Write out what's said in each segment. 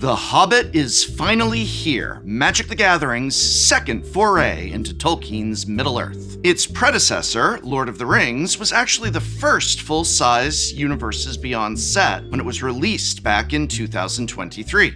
The Hobbit is finally here, Magic the Gathering's second foray into Tolkien's Middle-earth. Its predecessor, Lord of the Rings, was actually the first full-size Universes Beyond set when it was released back in 2023.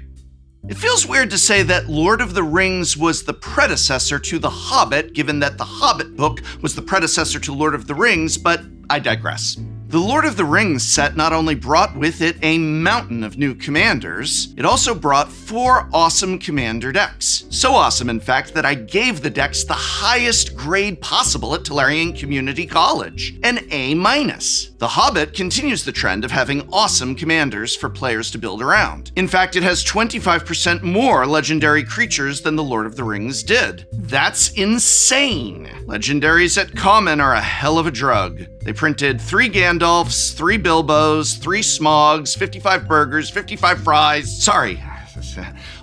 It feels weird to say that Lord of the Rings was the predecessor to The Hobbit, given that the Hobbit book was the predecessor to Lord of the Rings, but I digress. The Lord of the Rings set not only brought with it a mountain of new commanders, it also brought 4 awesome commander decks. So awesome, in fact, that I gave the decks the highest grade possible at Tolarian Community College, an A-. The Hobbit continues the trend of having awesome commanders for players to build around. In fact, it has 25% more legendary creatures than the Lord of the Rings did. That's insane! Legendaries at common are a hell of a drug. They printed 3 Gandalfs, 3 Bilbos, 3 Smogs, 55 burgers, 55 fries. Sorry.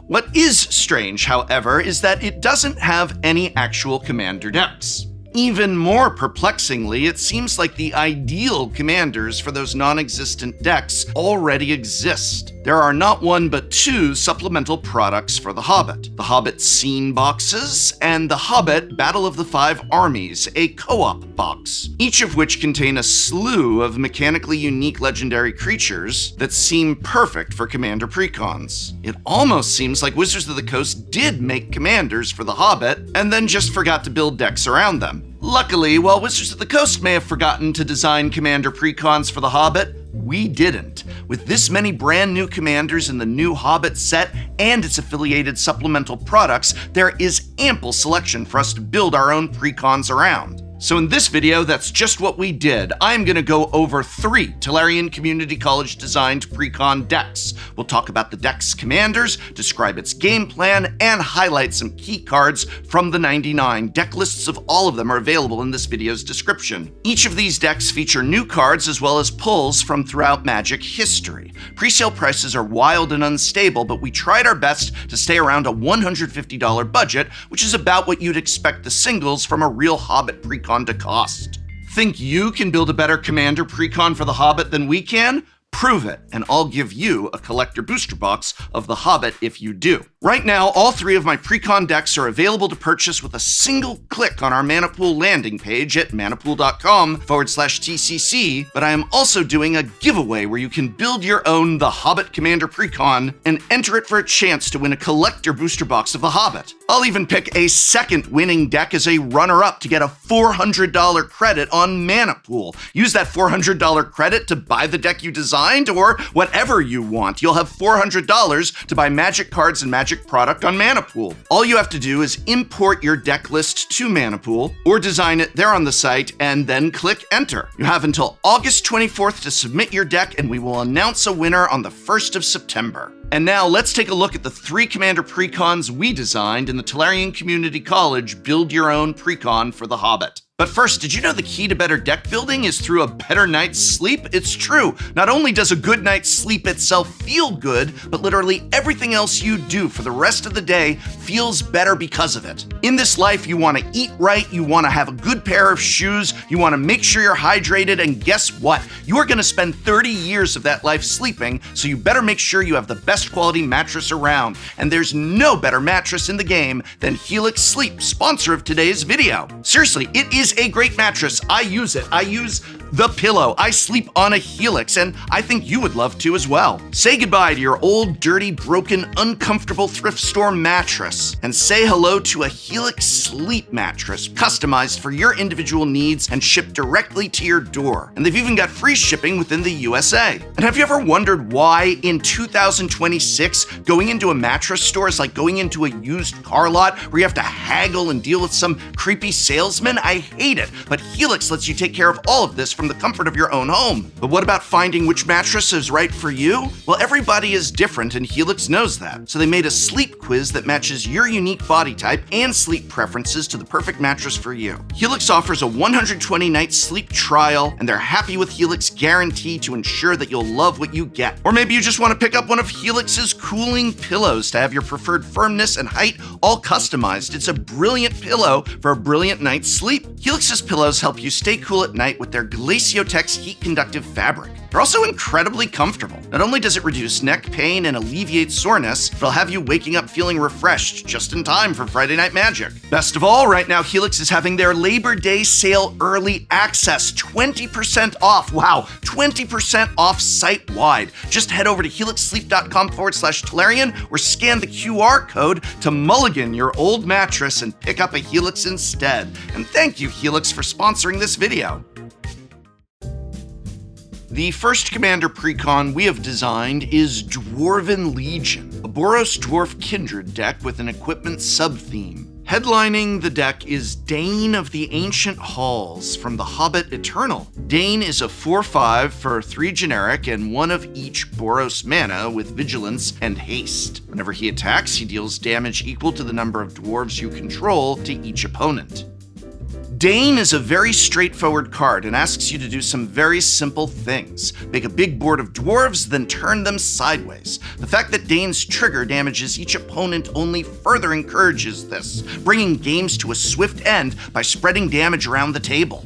What is strange, however, is that it doesn't have any actual commander decks. Even more perplexingly, it seems like the ideal commanders for those non-existent decks already exist. There are not 1 but 2 supplemental products for The Hobbit. The Hobbit Scene Boxes and The Hobbit Battle of the 5 Armies, a co-op box, each of which contain a slew of mechanically unique legendary creatures that seem perfect for commander precons. It almost seems like Wizards of the Coast did make commanders for The Hobbit and then just forgot to build decks around them. Luckily, while Wizards of the Coast may have forgotten to design commander precons for The Hobbit, we didn't. With this many brand new commanders in the new Hobbit set and its affiliated supplemental products, there is ample selection for us to build our own precons around. So in this video, that's just what we did. I'm gonna go over 3 Tolarian Community College designed precon decks. We'll talk about the deck's commanders, describe its game plan, and highlight some key cards from the 99. Deck lists of all of them are available in this video's description. Each of these decks feature new cards as well as pulls from throughout Magic history. Presale prices are wild and unstable, but we tried our best to stay around a $150 budget, which is about what you'd expect the singles from a real Hobbit precon to cost. Think you can build a better commander precon for The Hobbit than we can? Prove it, and I'll give you a collector booster box of The Hobbit if you do. Right now, all 3 of my precon decks are available to purchase with a single click on our Manapool landing page at manapool.com/TCC, but I am also doing a giveaway where you can build your own The Hobbit Commander Precon and enter it for a chance to win a collector booster box of The Hobbit. I'll even pick a second winning deck as a runner-up to get a $400 credit on Manapool. Use that $400 credit to buy the deck you designed or whatever you want. You'll have $400 to buy Magic cards and Magic product on Manapool. All you have to do is import your deck list to Manapool or design it there on the site and then click enter. You have until August 24th to submit your deck and we will announce a winner on the 1st of September. And now let's take a look at the 3 commander precons we designed in the Tolarian Community College Build Your Own Precon for The Hobbit. But first, did you know the key to better deck building is through a better night's sleep? It's true. Not only does a good night's sleep itself feel good, but literally everything else you do for the rest of the day feels better because of it. In this life, you want to eat right, you want to have a good pair of shoes, you want to make sure you're hydrated, and guess what? You are going to spend 30 years of that life sleeping, so you better make sure you have the best quality mattress around. And there's no better mattress in the game than Helix Sleep, sponsor of today's video. Seriously, it is a great mattress. I use it. I use the pillow. I sleep on a Helix, and I think you would love to as well. Say goodbye to your old, dirty, broken, uncomfortable thrift store mattress, and say hello to a Helix Sleep mattress, customized for your individual needs and shipped directly to your door. And they've even got free shipping within the USA. And have you ever wondered why in 2026, going into a mattress store is like going into a used car lot where you have to haggle and deal with some creepy salesman? I hate it, but Helix lets you take care of all of this from the comfort of your own home. But what about finding which mattress is right for you? Well, everybody is different and Helix knows that. So they made a sleep quiz that matches your unique body type and sleep preferences to the perfect mattress for you. Helix offers a 120-night sleep trial, and they're happy with Helix guarantee to ensure that you'll love what you get. Or maybe you just want to pick up one of Helix's cooling pillows to have your preferred firmness and height all customized. It's a brilliant pillow for a brilliant night's sleep. Helix's pillows help you stay cool at night with their Glaciotex heat-conductive fabric. They're also incredibly comfortable. Not only does it reduce neck pain and alleviate soreness, but it'll have you waking up feeling refreshed just in time for Friday Night Magic. Best of all, right now Helix is having their Labor Day sale early access, 20% off. Wow, 20% off site-wide. Just head over to helixsleep.com/Tolarian or scan the QR code to mulligan your old mattress and pick up a Helix instead. And thank you, Helix, for sponsoring this video. The first Commander Precon we have designed is Dwarven Legion, a Boros Dwarf Kindred deck with an equipment sub-theme. Headlining the deck is Dane of the Ancient Halls from the Hobbit Eternal. Dane is a 4/5 for 3 generic and 1 of each Boros mana with Vigilance and Haste. Whenever he attacks, he deals damage equal to the number of dwarves you control to each opponent. Dane is a very straightforward card and asks you to do some very simple things. Make a big board of dwarves, then turn them sideways. The fact that Dane's trigger damages each opponent only further encourages this, bringing games to a swift end by spreading damage around the table.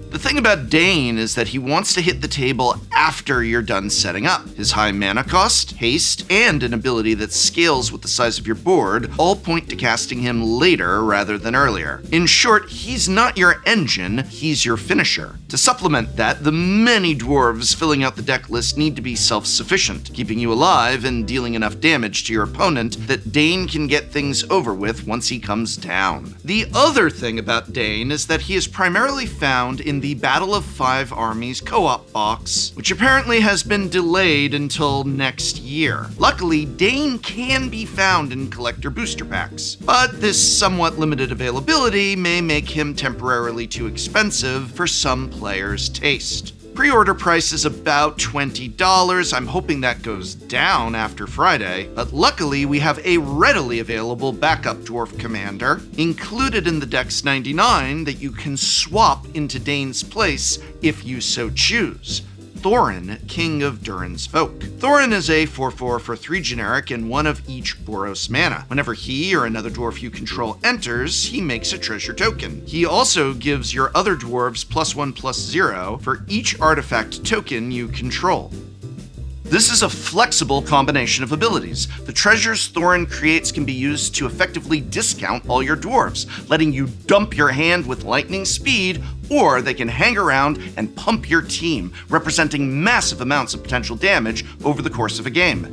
The thing about Dane is that he wants to hit the table after you're done setting up. His high mana cost, haste, and an ability that scales with the size of your board all point to casting him later rather than earlier. In short, he's not your engine, he's your finisher. To supplement that, the many dwarves filling out the deck list need to be self-sufficient, keeping you alive and dealing enough damage to your opponent that Dane can get things over with once he comes down. The other thing about Dane is that he is primarily found in the Battle of 5 Armies co-op box, which apparently has been delayed until next year. Luckily, Dane can be found in collector booster packs, but this somewhat limited availability may make him temporarily too expensive for some players' taste. Pre-order price is about $20. I'm hoping that goes down after Friday, but luckily we have a readily available backup Dwarf Commander included in the Dex 99 that you can swap into Dane's place if you so choose. Thorin, King of Durin's Folk. Thorin is a 4/4 for 3 generic and 1 of each Boros mana. Whenever he or another dwarf you control enters, he makes a treasure token. He also gives your other dwarves +1/+0 for each artifact token you control. This is a flexible combination of abilities. The treasures Thorin creates can be used to effectively discount all your dwarves, letting you dump your hand with lightning speed, or they can hang around and pump your team, representing massive amounts of potential damage over the course of a game.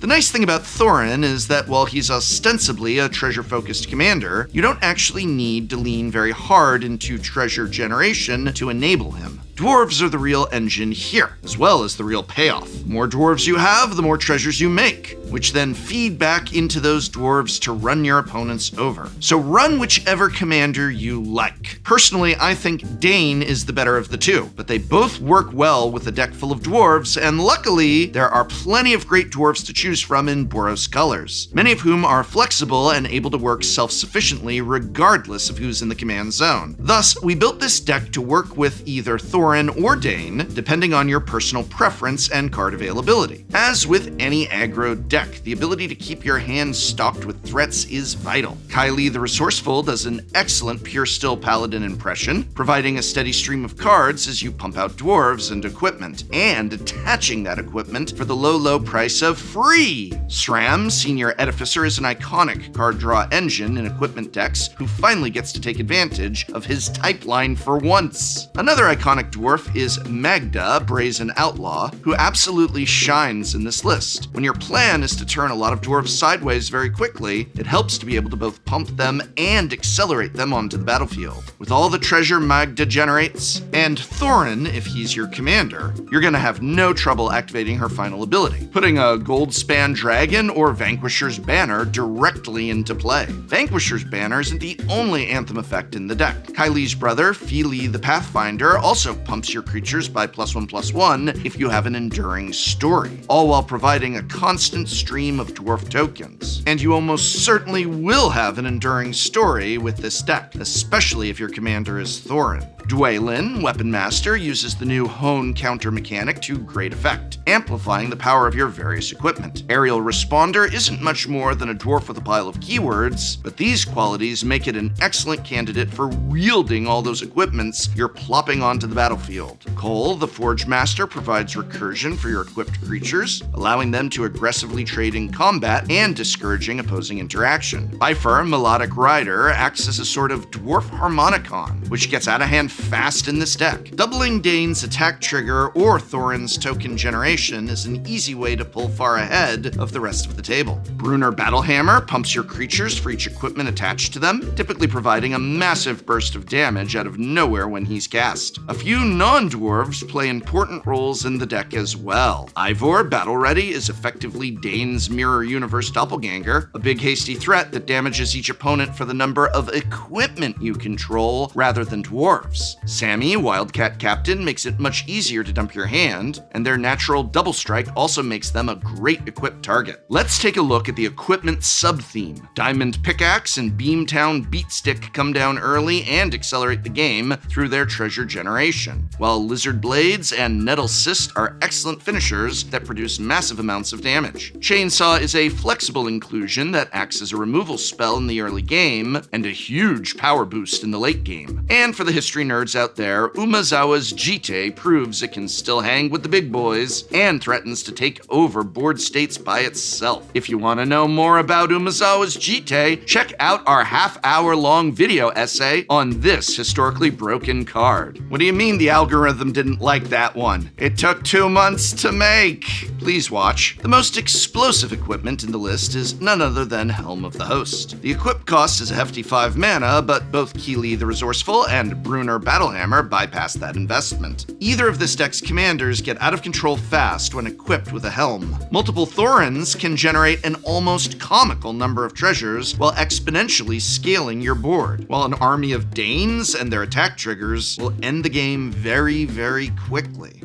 The nice thing about Thorin is that while he's ostensibly a treasure-focused commander, you don't actually need to lean very hard into treasure generation to enable him. Dwarves are the real engine here, as well as the real payoff. The more dwarves you have, the more treasures you make, which then feed back into those dwarves to run your opponents over. So run whichever commander you like. Personally, I think Dane is the better of the two, but they both work well with a deck full of dwarves, and luckily, there are plenty of great dwarves to choose from in Boros colors, many of whom are flexible and able to work self-sufficiently regardless of who's in the command zone. Thus, we built this deck to work with either Thorin or Dane, depending on your personal preference and card availability. As with any aggro deck, the ability to keep your hand stocked with threats is vital. Kylie the Resourceful does an excellent Pure Still Paladin impression, providing a steady stream of cards as you pump out dwarves and equipment, and attaching that equipment for the low price of free. SRAM, Senior Edificer, is an iconic card draw engine in equipment decks who finally gets to take advantage of his type line for once. Another iconic dwarf is Magda, Brazen Outlaw, who absolutely shines in this list. When your plan is to turn a lot of dwarves sideways very quickly, it helps to be able to both pump them and accelerate them onto the battlefield. With all the treasure Magda generates, and Thorin, if he's your commander, you're gonna have no trouble activating her final ability, putting a Goldspan Dragon or Vanquisher's Banner directly into play. Vanquisher's Banner isn't the only Anthem effect in the deck. Kylie's brother, Feely the Pathfinder, also pumps your creatures by +1/+1 if you have an enduring story, all while providing a constant stream of dwarf tokens. And you almost certainly will have an enduring story with this deck, especially if your commander is Thorin. Dwalin, Weapon Master, uses the new Hone counter mechanic to great effect, amplifying the power of your various equipment. Hobbit. Aerial Responder isn't much more than a dwarf with a pile of keywords, but these qualities make it an excellent candidate for wielding all those equipments you're plopping onto the battlefield. Cole, the Forge Master, provides recursion for your equipped creatures, allowing them to aggressively trade in combat and discouraging opposing interaction. Bifer, Melodic Rider, acts as a sort of dwarf harmonicon, which gets out of hand fast in this deck. Doubling Dane's attack trigger or Thorin's token generation is an easy way to pull far ahead of the rest of the table. Brunner Battlehammer pumps your creatures for each equipment attached to them, typically providing a massive burst of damage out of nowhere when he's cast. A few non-dwarves play important roles in the deck as well. Ivor, Battle Ready, is effectively Dane's Mirror Universe doppelganger, a big hasty threat that damages each opponent for the number of equipment you control rather than dwarves. Sammy, Wildcat Captain, makes it much easier to dump your hand, and their natural double strike also makes them a great equipped target. Let's take a look at the equipment sub-theme. Diamond Pickaxe and Beamtown Beatstick come down early and accelerate the game through their treasure generation, while Lizard Blades and Nettle Cyst are excellent finishers that produce massive amounts of damage. Chainsaw is a flexible inclusion that acts as a removal spell in the early game and a huge power boost in the late game. And for the history nerds out there, Umezawa's Jite proves it can still hang with the big boys and threatens to take over board states by itself. If you want to know more about Umezawa's Jite, check out our half-hour-long video essay on this historically broken card. What do you mean the algorithm didn't like that one? It took 2 months to make. Please watch. The most explosive equipment in the list is none other than Helm of the Host. The equip cost is a hefty 5 mana, but both Keely the Resourceful and Brunner Battlehammer bypass that investment. Either of this deck's commanders get out of control fast when equipped with a helm. Multiple Thorins can generate an almost comical number of treasures while exponentially scaling your board, while an army of Danes and their attack triggers will end the game very, very quickly.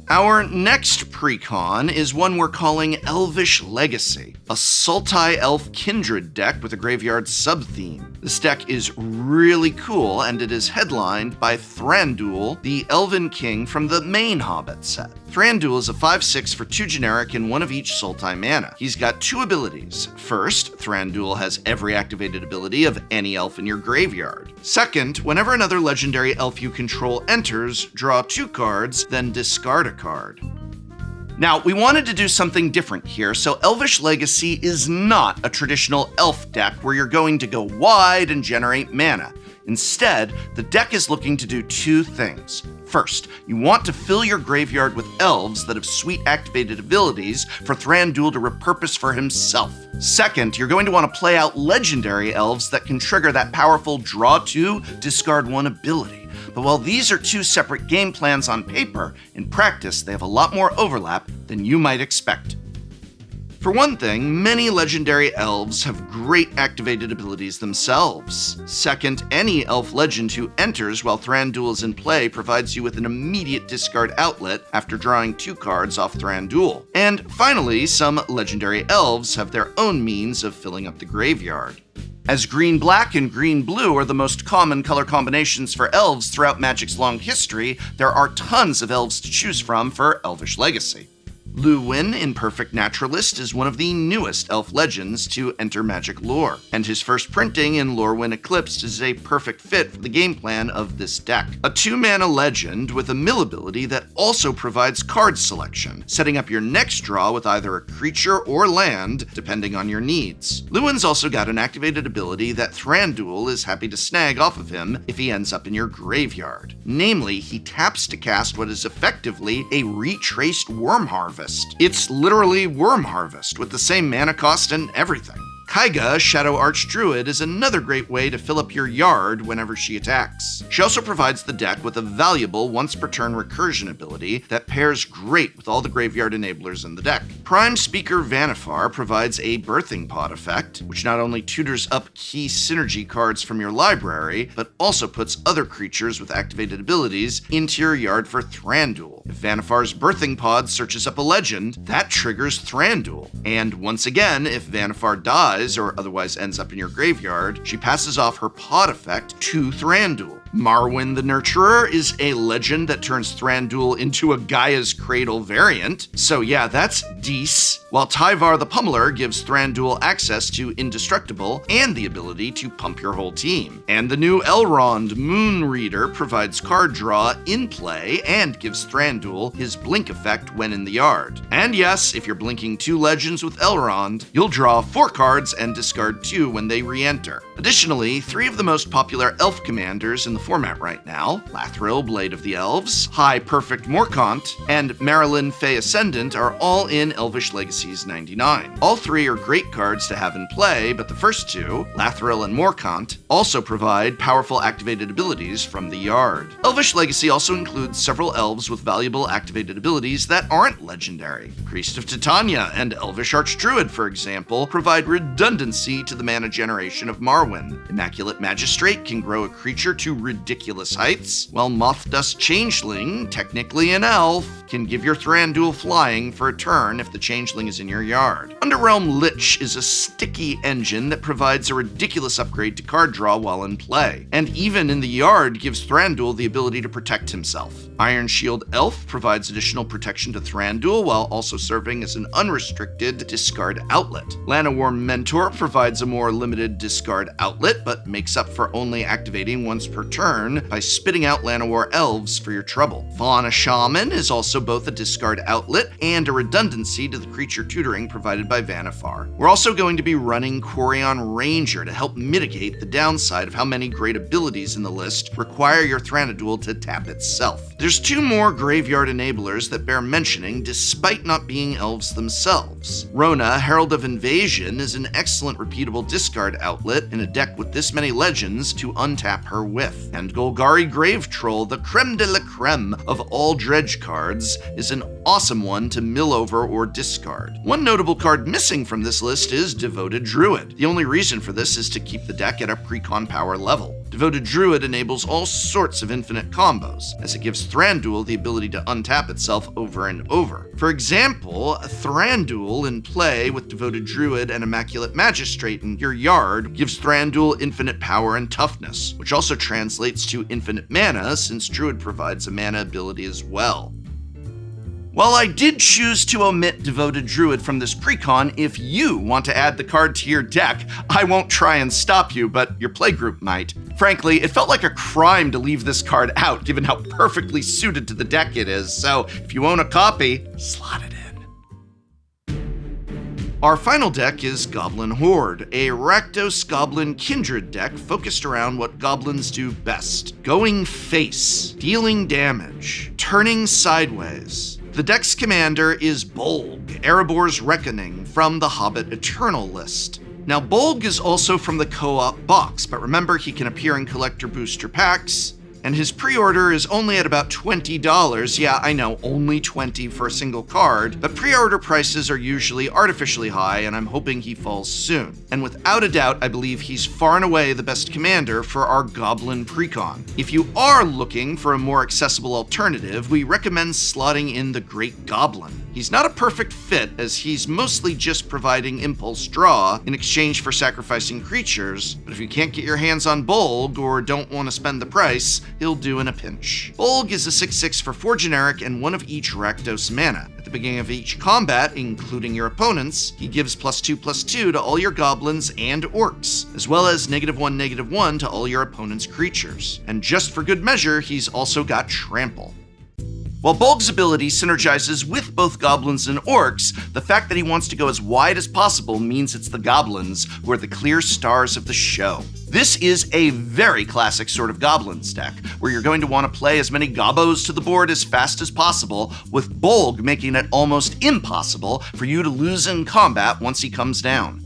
Our next precon is one we're calling Elvish Legacy, a Sultai Elf Kindred deck with a graveyard sub-theme. This deck is really cool, and it is headlined by Thranduil, the Elven King from the main Hobbit set. Thranduil is a 5/6 for 2 generic and 1 of each Sultai mana. He's got 2 abilities. First, Thranduil has every activated ability of any elf in your graveyard. Second, whenever another legendary elf you control enters, draw 2 cards, then discard a card. Now, we wanted to do something different here, so Elvish Legacy is not a traditional elf deck where you're going to go wide and generate mana. Instead, the deck is looking to do 2 things. First, you want to fill your graveyard with elves that have sweet activated abilities for Thranduil to repurpose for himself. Second, you're going to want to play out legendary elves that can trigger that powerful draw 2, discard 1 ability. But while these are 2 separate game plans on paper, in practice they have a lot more overlap than you might expect. For one thing, many legendary elves have great activated abilities themselves. Second, any elf legend who enters while Thranduil is in play provides you with an immediate discard outlet after drawing 2 cards off Thranduil. And finally, some legendary elves have their own means of filling up the graveyard. As green-black and green-blue are the most common color combinations for elves throughout Magic's long history, there are tons of elves to choose from for Elvish Legacy. Luwin in Perfect Naturalist is one of the newest elf legends to enter Magic lore, and his first printing in Lorwyn Eclipsed is a perfect fit for the game plan of this deck. A 2-mana legend with a mill ability that also provides card selection, setting up your next draw with either a creature or land, depending on your needs. Luwin's also got an activated ability that Thranduil is happy to snag off of him if he ends up in your graveyard. Namely, he taps to cast what is effectively a retraced Worm Harvest. It's literally Worm Harvest, with the same mana cost and everything. Kaiga, Shadow Archdruid, is another great way to fill up your yard whenever she attacks. She also provides the deck with a valuable once-per-turn recursion ability that pairs great with all the graveyard enablers in the deck. Prime Speaker Vannifar provides a Birthing Pod effect, which not only tutors up key synergy cards from your library, but also puts other creatures with activated abilities into your yard for Thranduil. If Vannifar's Birthing Pod searches up a legend, that triggers Thranduil. And once again, if Vannifar dies or otherwise ends up in your graveyard, she passes off her pod effect to Thranduil, Marwyn the Nurturer is a legend that turns Thranduil into a Gaia's Cradle variant, so yeah, that's Dees. While Tyvar the Pummeler gives Thranduil access to Indestructible and the ability to pump your whole team. And the new Elrond Moon Reader provides card draw in play and gives Thranduil his blink effect when in the yard. And yes, if you're blinking 2 legends with Elrond, you'll draw 4 cards and discard 2 when they re-enter. Additionally, 3 of the most popular elf commanders in the format right now, Lathril, Blade of the Elves, High Perfect Morkant, and Marilyn Fey Ascendant are all in Elvish Legacies 99. All 3 are great cards to have in play, but the first 2, Lathril and Morkant, also provide powerful activated abilities from the yard. Elvish Legacy also includes several elves with valuable activated abilities that aren't legendary. Priest of Titania and Elvish Archdruid, for example, provide redundancy to the mana generation of Marwyn. Immaculate Magistrate can grow a creature to ridiculous heights, while Moth-Dust Changeling, technically an elf, can give your Thranduil flying for a turn if the Changeling is in your yard. Underrealm Lich is a sticky engine that provides a ridiculous upgrade to card draw while in play, and even in the yard gives Thranduil the ability to protect himself. Iron Shield Elf provides additional protection to Thranduil while also serving as an unrestricted discard outlet. Llanowar Mentor provides a more limited discard outlet, but makes up for only activating once per turn by spitting out Llanowar Elves for your trouble. Fauna Shaman is also both a discard outlet and a redundancy to the creature tutoring provided by Vannifar. We're also going to be running Quarion Ranger to help mitigate the downside of how many great abilities in the list require your Thranduil to tap itself. There's 2 more graveyard enablers that bear mentioning despite not being elves themselves. Rona, Herald of Invasion, is an excellent repeatable discard outlet in a deck with this many legends to untap her with. And Golgari Grave Troll, the creme de la creme of all dredge cards, is an awesome one to mill over or discard. One notable card missing from this list is Devoted Druid. The only reason for this is to keep the deck at a precon power level. Devoted Druid enables all sorts of infinite combos, as it gives Thranduil the ability to untap itself over and over. For example, Thranduil in play with Devoted Druid and Immaculate Magistrate in your yard gives Thranduil infinite power and toughness, which also translates to infinite mana since Druid provides a mana ability as well. While I did choose to omit Devoted Druid from this precon, if you want to add the card to your deck, I won't try and stop you, but your playgroup might. Frankly, it felt like a crime to leave this card out, given how perfectly suited to the deck it is, so if you own a copy, slot it in. Our final deck is Goblin Horde, a Rakdos Goblin Kindred deck focused around what goblins do best: going face, dealing damage, turning sideways. The deck's commander is Bolg, Erebor's Reckoning, from the Hobbit Eternal list. Now, Bolg is also from the co-op box, but remember he can appear in collector booster packs, and his pre-order is only at about $20. Yeah, I know, only $20 for a single card, but pre-order prices are usually artificially high, and I'm hoping he falls soon. And without a doubt, I believe he's far and away the best commander for our Goblin precon. If you are looking for a more accessible alternative, we recommend slotting in the Great Goblin. He's not a perfect fit, as he's mostly just providing impulse draw in exchange for sacrificing creatures, but if you can't get your hands on Bolg or don't want to spend the price, he'll do in a pinch. Bolg is a 6/6 for 4 generic and 1 of each Rakdos mana. At the beginning of each combat, including your opponent's, he gives +2/+2 to all your goblins and orcs, as well as -1/-1 to all your opponent's creatures. And just for good measure, he's also got Trample. While Bolg's ability synergizes with both goblins and orcs, the fact that he wants to go as wide as possible means it's the goblins who are the clear stars of the show. This is a very classic sort of goblins deck, where you're going to want to play as many gobbos to the board as fast as possible, with Bolg making it almost impossible for you to lose in combat once he comes down.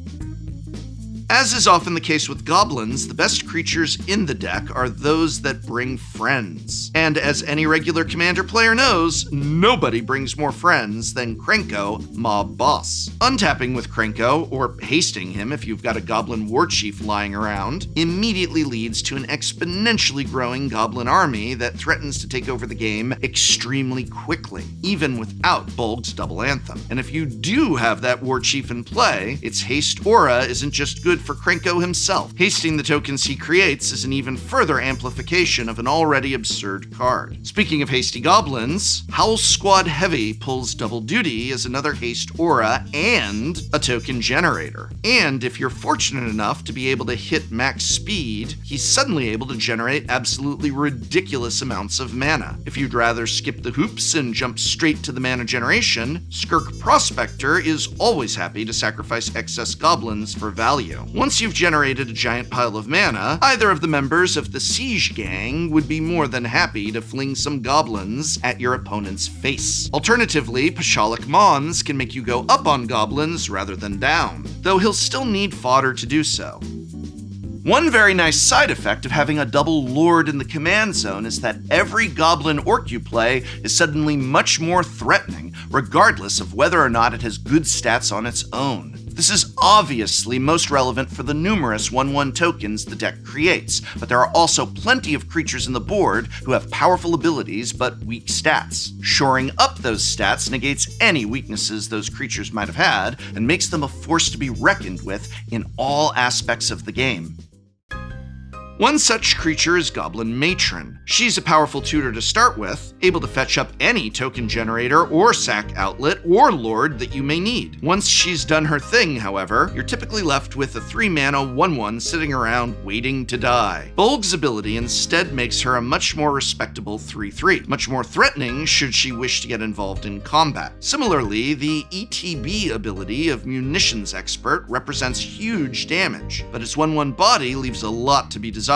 As is often the case with goblins, the best creatures in the deck are those that bring friends. And as any regular Commander player knows, nobody brings more friends than Krenko, Mob Boss. Untapping with Krenko, or hasting him if you've got a Goblin War Chief lying around, immediately leads to an exponentially growing Goblin army that threatens to take over the game extremely quickly, even without Bolg's double anthem. And if you do have that War Chief in play, its haste aura isn't just good good for Krenko himself. Hasting the tokens he creates is an even further amplification of an already absurd card. Speaking of hasty goblins, Howl Squad Heavy pulls double duty as another haste aura and a token generator. And if you're fortunate enough to be able to hit max speed, he's suddenly able to generate absolutely ridiculous amounts of mana. If you'd rather skip the hoops and jump straight to the mana generation, Skirk Prospector is always happy to sacrifice excess goblins for value. Once you've generated a giant pile of mana, either of the members of the Siege Gang would be more than happy to fling some goblins at your opponent's face. Alternatively, Pashalik Mons can make you go up on goblins rather than down, though he'll still need fodder to do so. One very nice side effect of having a double Lord in the command zone is that every goblin orc you play is suddenly much more threatening, regardless of whether or not it has good stats on its own. This is obviously most relevant for the numerous 1/1 tokens the deck creates, but there are also plenty of creatures in the board who have powerful abilities but weak stats. Shoring up those stats negates any weaknesses those creatures might have had and makes them a force to be reckoned with in all aspects of the game. One such creature is Goblin Matron. She's a powerful tutor to start with, able to fetch up any token generator or sack outlet or lord that you may need. Once she's done her thing, however, you're typically left with a 3-mana 1/1 sitting around waiting to die. Bolg's ability instead makes her a much more respectable 3/3, much more threatening should she wish to get involved in combat. Similarly, the ETB ability of Munitions Expert represents huge damage, but its 1/1 body leaves a lot to be desired.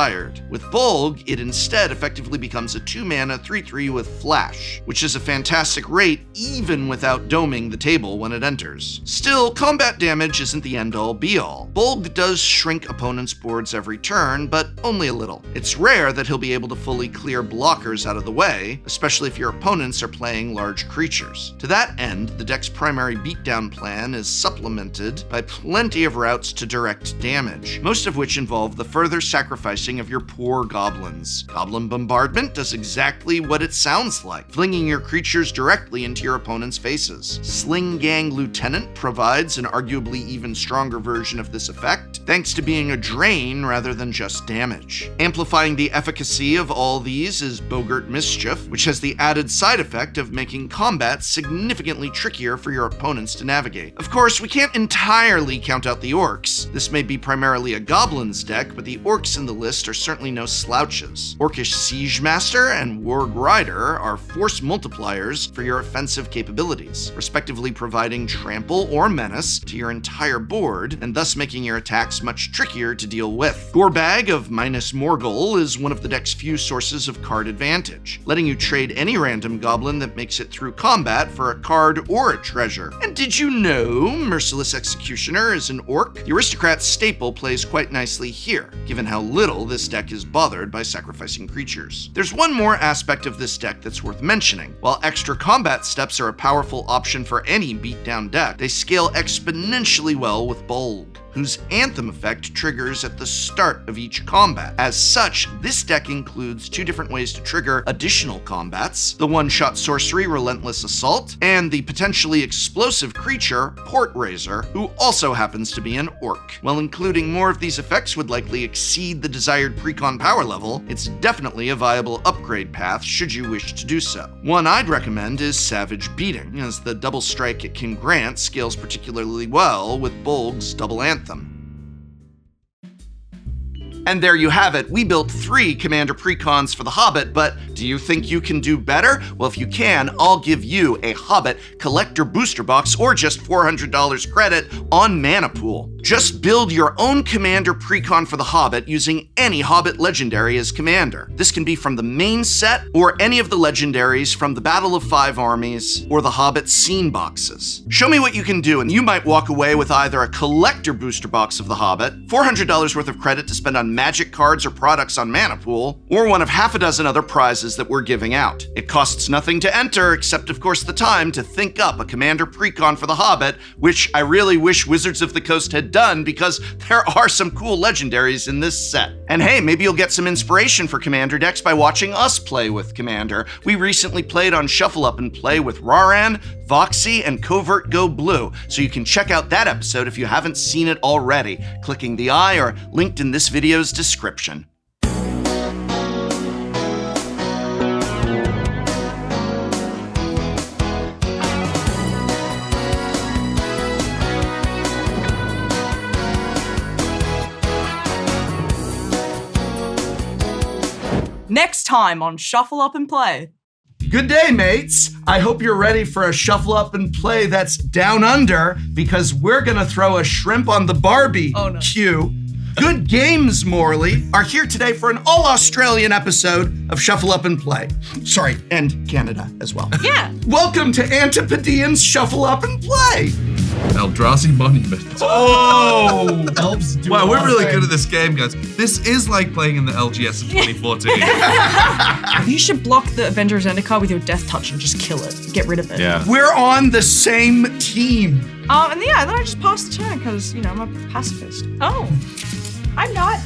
With Bolg, it instead effectively becomes a 2-mana 3/3 with Flash, which is a fantastic rate even without doming the table when it enters. Still, combat damage isn't the end-all be-all. Bolg does shrink opponents' boards every turn, but only a little. It's rare that he'll be able to fully clear blockers out of the way, especially if your opponents are playing large creatures. To that end, the deck's primary beatdown plan is supplemented by plenty of routes to direct damage, most of which involve the further sacrificing of your poor goblins. Goblin Bombardment does exactly what it sounds like, flinging your creatures directly into your opponent's faces. Sling Gang Lieutenant provides an arguably even stronger version of this effect, thanks to being a drain rather than just damage. Amplifying the efficacy of all these is Boggart Mischief, which has the added side effect of making combat significantly trickier for your opponents to navigate. Of course, we can't entirely count out the orcs. This may be primarily a goblins deck, but the orcs in the list are certainly no slouches. Orcish Siege Master and Warg Rider are force multipliers for your offensive capabilities, respectively providing trample or menace to your entire board, and thus making your attacks much trickier to deal with. Gorbag of Minus Morgul is one of the deck's few sources of card advantage, letting you trade any random goblin that makes it through combat for a card or a treasure. And did you know Merciless Executioner is an orc? The Aristocrat staple plays quite nicely here, given how little this deck is bothered by sacrificing creatures. There's one more aspect of this deck that's worth mentioning. While extra combat steps are a powerful option for any beatdown deck, they scale exponentially well with Bolg, whose Anthem effect triggers at the start of each combat. As such, this deck includes 2 different ways to trigger additional combats: the one-shot sorcery Relentless Assault, and the potentially explosive creature Portraiser, who also happens to be an orc. While including more of these effects would likely exceed the desired precon power level, it's definitely a viable upgrade path should you wish to do so. One I'd recommend is Savage Beating, as the double strike it can grant scales particularly well with Bolg's double Anthem. And there you have it. We built 3 Commander Precons for the Hobbit, but do you think you can do better? Well, if you can, I'll give you a Hobbit Collector Booster Box or just $400 credit on Mana Pool. Just build your own Commander Precon for the Hobbit using any Hobbit Legendary as Commander. This can be from the main set or any of the Legendaries from the Battle of 5 Armies or the Hobbit Scene Boxes. Show me what you can do and you might walk away with either a Collector Booster Box of the Hobbit, $400 worth of credit to spend on Magic cards or products on Mana Pool, or one of half a dozen other prizes that we're giving out. It costs nothing to enter, except of course the time to think up a Commander Precon for the Hobbit, which I really wish Wizards of the Coast had done because there are some cool legendaries in this set. And hey, maybe you'll get some inspiration for Commander decks by watching us play with Commander. We recently played on Shuffle Up and Play with Raran, Voxy, and Covert Go Blue, so you can check out that episode if you haven't seen it already, clicking the I or linked in this video's description. Next time on Shuffle Up and Play. Good day, mates. I hope you're ready for a Shuffle Up and Play that's down under, because we're gonna throw a shrimp on the Barbie queue. Good Games, Morley, are here today for an all-Australian episode of Shuffle Up and Play. Sorry, and Canada as well. Yeah. Welcome to Antipodean's Shuffle Up and Play. Eldrazi Monument. Oh! Elves do Wow, we're awesome. really good at this game, guys. This is like playing in the LGS in 2014. You should block the Avengers Zendikar with your Death Touch and just kill it. Get rid of it. Yeah. We're on the same team. And then I just passed the turn because, I'm a pacifist. Oh, I'm not.